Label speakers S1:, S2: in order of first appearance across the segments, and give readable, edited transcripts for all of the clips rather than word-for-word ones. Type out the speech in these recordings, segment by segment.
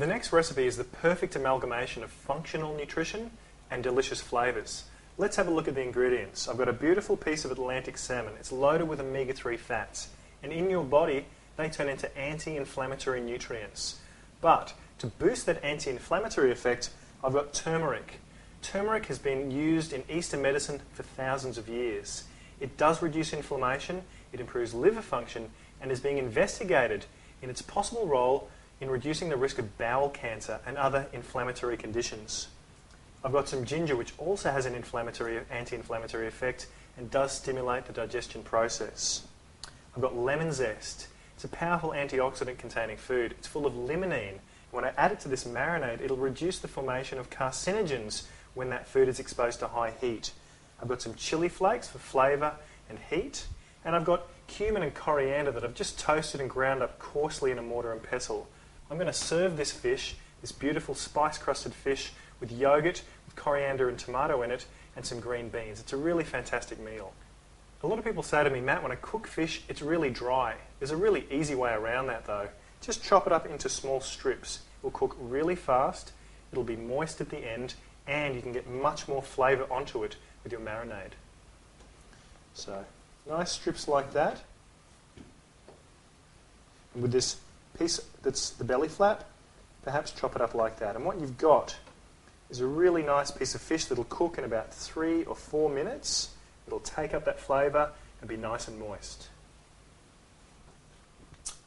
S1: The next recipe is the perfect amalgamation of functional nutrition and delicious flavours. Let's have a look at the ingredients. I've got a beautiful piece of Atlantic salmon. It's loaded with omega-3 fats, and in your body they turn into anti-inflammatory nutrients. But to boost that anti-inflammatory effect, I've got turmeric. Turmeric has been used in Eastern medicine for thousands of years. It does reduce inflammation, it improves liver function, and is being investigated in its possible role in reducing the risk of bowel cancer and other inflammatory conditions. I've got some ginger, which also has an anti-inflammatory effect and does stimulate the digestion process. I've got lemon zest. It's a powerful antioxidant containing food. It's full of limonene. When I add it to this marinade, it'll reduce the formation of carcinogens when that food is exposed to high heat. I've got some chili flakes for flavour and heat. And I've got cumin and coriander that I've just toasted and ground up coarsely in a mortar and pestle. I'm going to serve this fish, this beautiful spice-crusted fish, with yogurt, with coriander and tomato in it, and some green beans. It's a really fantastic meal. A lot of people say to me, Matt, when I cook fish, it's really dry. There's a really easy way around that though. Just chop it up into small strips. It will cook really fast, it'll be moist at the end, and you can get much more flavour onto it with your marinade. So, nice strips like that. And with this piece that's the belly flap, perhaps chop it up like that. And what you've got is a really nice piece of fish that'll cook in about 3 or 4 minutes. It'll take up that flavour and be nice and moist.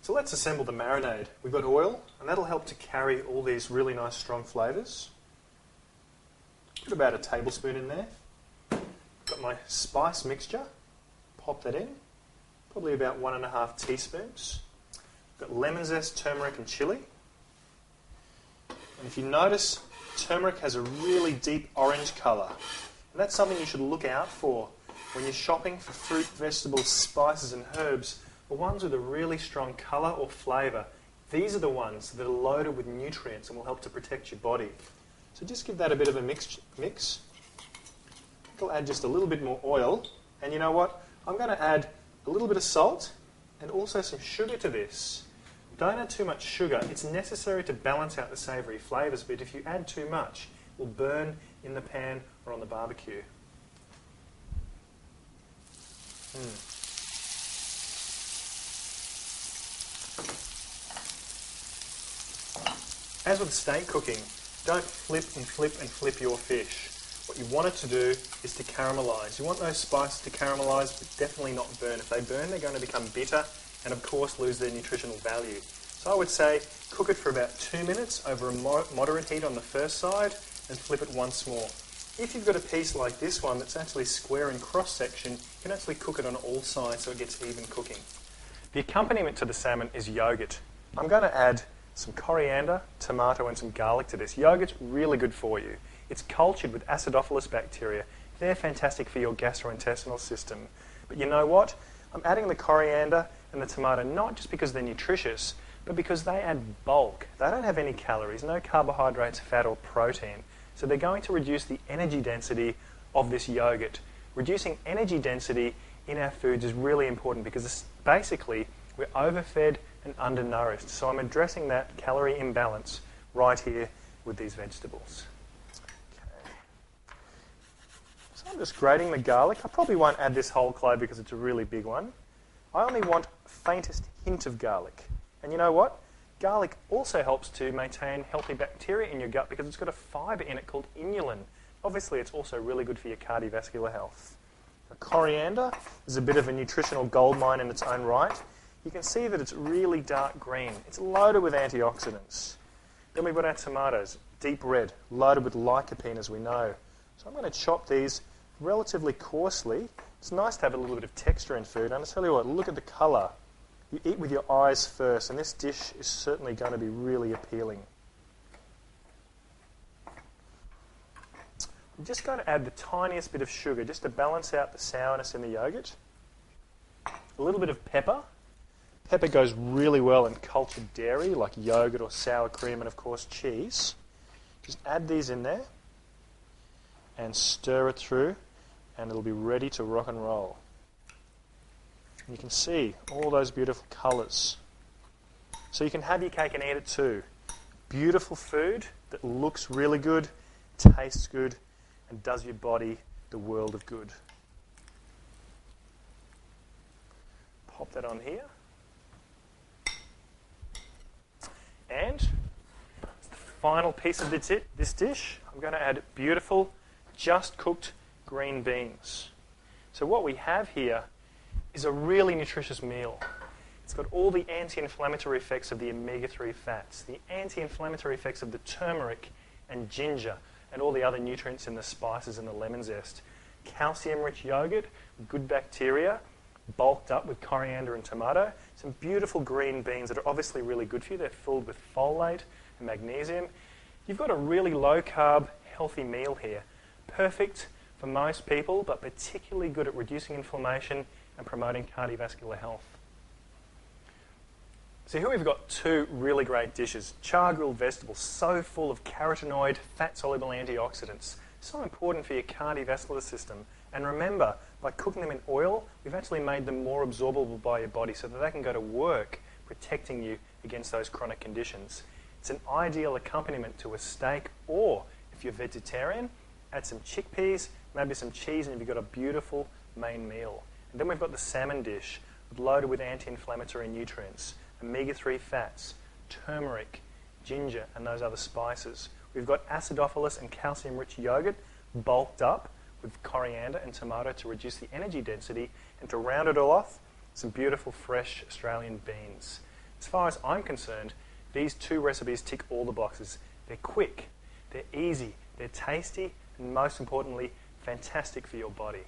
S1: So let's assemble the marinade. We've got oil, and that'll help to carry all these really nice strong flavours. Put about a tablespoon in there. Got my spice mixture. Pop that in. Probably about 1.5 teaspoons. Got lemon zest, turmeric and chilli. And if you notice, turmeric has a really deep orange colour. And that's something you should look out for when you're shopping for fruit, vegetables, spices and herbs. The ones with a really strong colour or flavour, these are the ones that are loaded with nutrients and will help to protect your body. So just give that a bit of a mix. I'll add just a little bit more oil. And you know what? I'm going to add a little bit of salt and also some sugar to this. Don't add too much sugar. It's necessary to balance out the savoury flavours, but if you add too much, it will burn in the pan or on the barbecue. As with steak cooking, don't flip and flip and flip your fish. What you want it to do is to caramelise. You want those spices to caramelise, but definitely not burn. If they burn, they're going to become bitter and, of course, lose their nutritional value. So I would say cook it for about 2 minutes over a moderate heat on the first side and flip it once more. If you've got a piece like this one that's actually square in cross-section, you can actually cook it on all sides so it gets even cooking. The accompaniment to the salmon is yogurt. I'm going to add some coriander, tomato and some garlic to this. Yogurt's really good for you. It's cultured with acidophilus bacteria. They're fantastic for your gastrointestinal system. But you know what? I'm adding the coriander and the tomato not just because they're nutritious, but because they add bulk. They don't have any calories, no carbohydrates, fat or protein. So they're going to reduce the energy density of this yogurt. Reducing energy density in our foods is really important because basically we're overfed and undernourished. So I'm addressing that calorie imbalance right here with these vegetables. Okay. So I'm just grating the garlic. I probably won't add this whole clove because it's a really big one. I only want faintest hint of garlic. And you know what? Garlic also helps to maintain healthy bacteria in your gut because it's got a fibre in it called inulin. Obviously, it's also really good for your cardiovascular health. Now, coriander is a bit of a nutritional goldmine in its own right. You can see that it's really dark green. It's loaded with antioxidants. Then we've got our tomatoes, deep red, loaded with lycopene, as we know. So I'm going to chop these relatively coarsely. It's nice to have a little bit of texture in food. And I'll tell you what, look at the colour. You eat with your eyes first, and this dish is certainly going to be really appealing. I'm just going to add the tiniest bit of sugar just to balance out the sourness in the yogurt. A little bit of pepper. Pepper goes really well in cultured dairy like yogurt or sour cream and, of course, cheese. Just add these in there and stir it through, and it'll be ready to rock and roll. You can see all those beautiful colours. So you can have your cake and eat it too. beautiful food that looks really good, tastes good, and does your body the world of good. Pop that on here. And the final piece of this dish, I'm going to add beautiful, just cooked green beans. So what we have here is a really nutritious meal. It's got all the anti-inflammatory effects of the omega-3 fats, the anti-inflammatory effects of the turmeric and ginger, and all the other nutrients in the spices and the lemon zest. Calcium-rich yogurt, good bacteria, bulked up with coriander and tomato. Some beautiful green beans that are obviously really good for you. They're filled with folate and magnesium. You've got a really low-carb, healthy meal here. Perfect for most people, but particularly good at reducing inflammation and promoting cardiovascular health. So here we've got two really great dishes. Char-grilled vegetables, so full of carotenoid, fat-soluble antioxidants. So important for your cardiovascular system. And remember, by cooking them in oil, we've actually made them more absorbable by your body so that they can go to work protecting you against those chronic conditions. It's an ideal accompaniment to a steak, or if you're vegetarian, add some chickpeas, maybe some cheese, and you've got a beautiful main meal. And then we've got the salmon dish, loaded with anti-inflammatory nutrients, omega-3 fats, turmeric, ginger, and those other spices. We've got acidophilus and calcium-rich yogurt, bulked up with coriander and tomato to reduce the energy density, and to round it all off, some beautiful fresh Australian beans. As far as I'm concerned, these two recipes tick all the boxes. They're quick, they're easy, they're tasty, and most importantly, fantastic for your body.